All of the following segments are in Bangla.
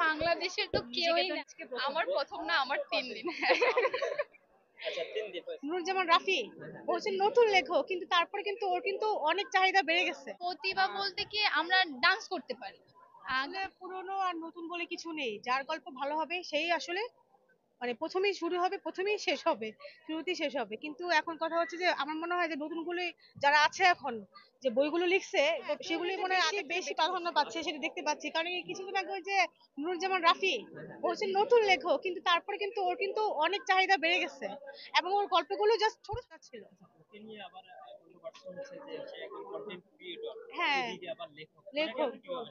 বাংলাদেশের তো কেউই না। আমার প্রথম না, আমার 3 দিন। আচ্ছা 3 দিন হয়েছে। নুরুজ্জামান রাফি ও হচ্ছে নতুন লেখক, কিন্তু তারপরে কিন্তু ওর কিন্তু অনেক চাহিদা বেড়ে গেছে। প্রতিভা বলতে কি আমরা ডান্স করতে পারি। আসলে পুরনো আর নতুন বলে কিছু নেই, যার গল্প ভালো হবে সেই আসলে মানে প্রথমেই শুরু হবে, প্রথমেই শেষ হবে, শুরুতেই শেষ হবে। কিন্তু এখন কথা হচ্ছে যে আমার মনে হয় যে নতুনগুলো যারা আছে এখন, যে বইগুলো লিখছে, সেগুলোই মনে হয় আগে বেশি প্রাধান্য পাচ্ছে, সেটা দেখতে পাচ্ছি। কারণ এই কিছুদিন আগে ওই যে নুরুজ্জামান রাফি ও হচ্ছে নতুন লেখক, কিন্তু তারপরে কিন্তু ওর কিন্তু অনেক চাহিদা বেড়ে গেছে, এবং ওর গল্পগুলো জাস্ট ছোট ছোট ছিল। ওকে নিয়ে আবার কন্ট্রোভার্সি হচ্ছে যে সে একজন কন্টেন্ট ক্রিয়েটর, হ্যাঁ, এদিকে আবার লেখক। এটাকে লেখক। আপনি কিভাবে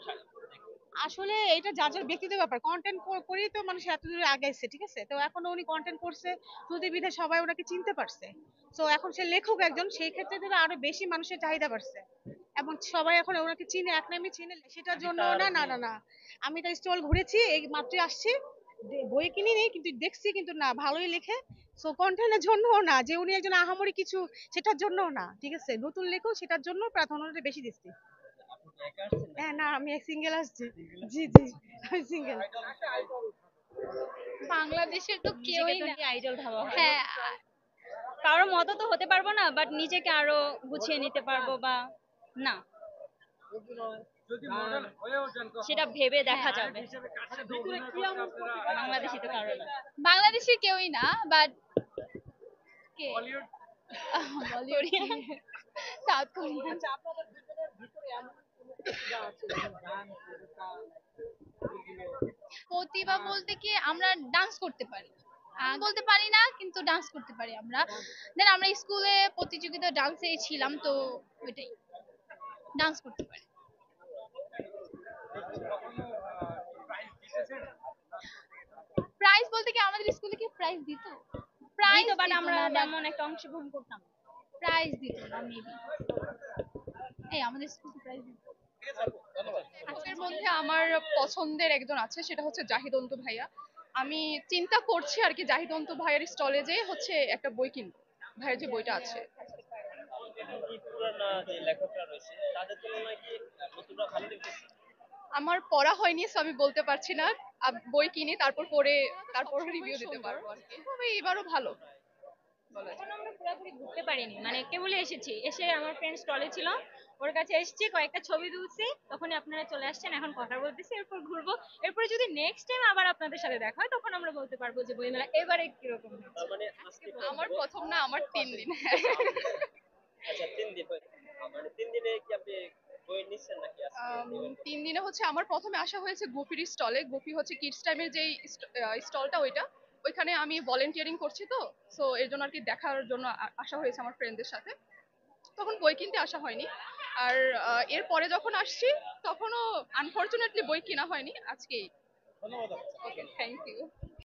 দেখেন? আসলে এটা যার যার ব্যক্তিগত ব্যাপার, কন্টেন্ট করেই তো মানুষ এত দূরে আগাইছে, ঠিক আছে? তো এখন উনি কন্টেন্ট করছে, শ্রুতি বিধে সবাই ওনাকে চিনতে পারছে। তো এখন সে লেখক একজন, সেই ক্ষেত্রে তো আরো বেশি মানুষের চাহিদা বাড়ছে, এবং সবাই এখন ওনাকে চিনে, এক নামে চিনে। সেটার নাকি জন্য তার না, না, যে না, না, আমি তার স্টল ঘুরেছি, এই মাত্রই আসছি, বই কিনি নেই কিন্তু দেখছি, কিন্তু না, ভালোই লেখে। সো কন্টেন্টের জন্য না যে উনি একজন আহামরি কিছু, সেটার জন্য না, ঠিক আছে? নতুন লেখক, সেটার জন্য প্রাধান্যটা বেশি দিচ্ছি। আপনি কি একা আসছেন হ্যাঁ, নাকি না, আমি সিঙ্গেল আসছি। সিঙ্গেল জি, আসছেন? জি, আমি সিঙ্গেল। বাংলাদেশের তো নিজেকে কেউই তো না। আইডল ভাবা হয়। হ্যাঁ, কারোর মতো তো হতে পারবো না, বাট নিজেকে আরো গুছিয়ে নিতে পারবো বা না, সেটা ভেবে দেখা হ্যাঁ, যাবে। বাংলাদেশি তো কারো না। বাংলাদেশের কেউই না, বাট কে বলিউড কি, কোরিয়ান। South Korean. প্রতিভা বলতে কি আমরা ডান্স করতে পারি। বলতে পারি না, কিন্তু ডান্স করতে পারি আমরা। দেন আমরা স্কুলে প্রতিযোগিতা ডান্সে ছিলাম, তো ওইটাই, ডান্স করতে পারি। প্রাইজ বলতে কি আমাদের স্কুলে কি প্রাইজ দিত? প্রাইজ দিত, বাট দিত আমরা না, বাট তেমন একটা অংশগ্রহণ করতাম না। প্রাইজ দিত না মেবি। এই আমাদের স্কুলে প্রাইজ দিত। এর মধ্যে আমার পছন্দের একজন আছে, সেটা হচ্ছে জাহিদ অন্তু ভাইয়া। আমি চিন্তা করছি আর কি জাহিদ অন্তু ভাইয়ের স্টলে যে হচ্ছে একটা বই কিনবো, ভাইয়ের যে বইটা আছে। এখন কি পুরানা যে লেখকরা রয়েছে তাদের তুলনায় কি নতুনরা ভালো লিখতেছে? আমার পড়া হয়নি, সো আমি বলতে পারছি না। বই কিনি, তারপর পড়ে তারপর সবসময় রিভিউ দিতে সুন্দর। পারবো আর কি। তবে এবারও ভালো বলা এখন যায়। আমরা পুরোপুরি ঘুরতে পারিনি, মানে কেবলই এসেছি, এসে আমার ফ্রেন্ড স্টলে ছিল, ওর কাছে এসেছি, কয়েকটা ছবি তুলছি, তখনই আপনারা চলে আসছেন, এখন কথা বলতেছি, এরপর ঘুরবো। এরপরে যদি নেক্সট টাইম আবার আপনাদের সাথে দেখা হয়, তখন আমরা বলতে পারবো যে বইমেলা এবারে কিরকম হয়েছে। তার মানে আজকে প্রথম আমার প্রথম না, আমার 3 দিন। আচ্ছা 3 দিন হয়েছে। মানে 3 দিনে কি আপনি বই নিচ্ছেন নাকি আজকে নেবেন বলে? 3 দিনে হচ্ছে আমার প্রথমে আসা হয়েছে গুপির স্টলে। গুপি হচ্ছে কিডস টাইমের যেই স্টলটা, ওইটা ওইখানে আমি ভলেন্টিয়ারিং করছি, তো সো এর জন্য আর কি দেখার জন্য আসা হয়েছে আমার ফ্রেন্ডদের সাথে। তখন বই কিনতে আসা হয়নি। আর এর পরে যখন আসছি তখনও আনফরচুনেটলি বই কেনা হয়নি, আজকেই। ধন্যবাদ আপনাকে। ওকে, থ্যাংক ইউ।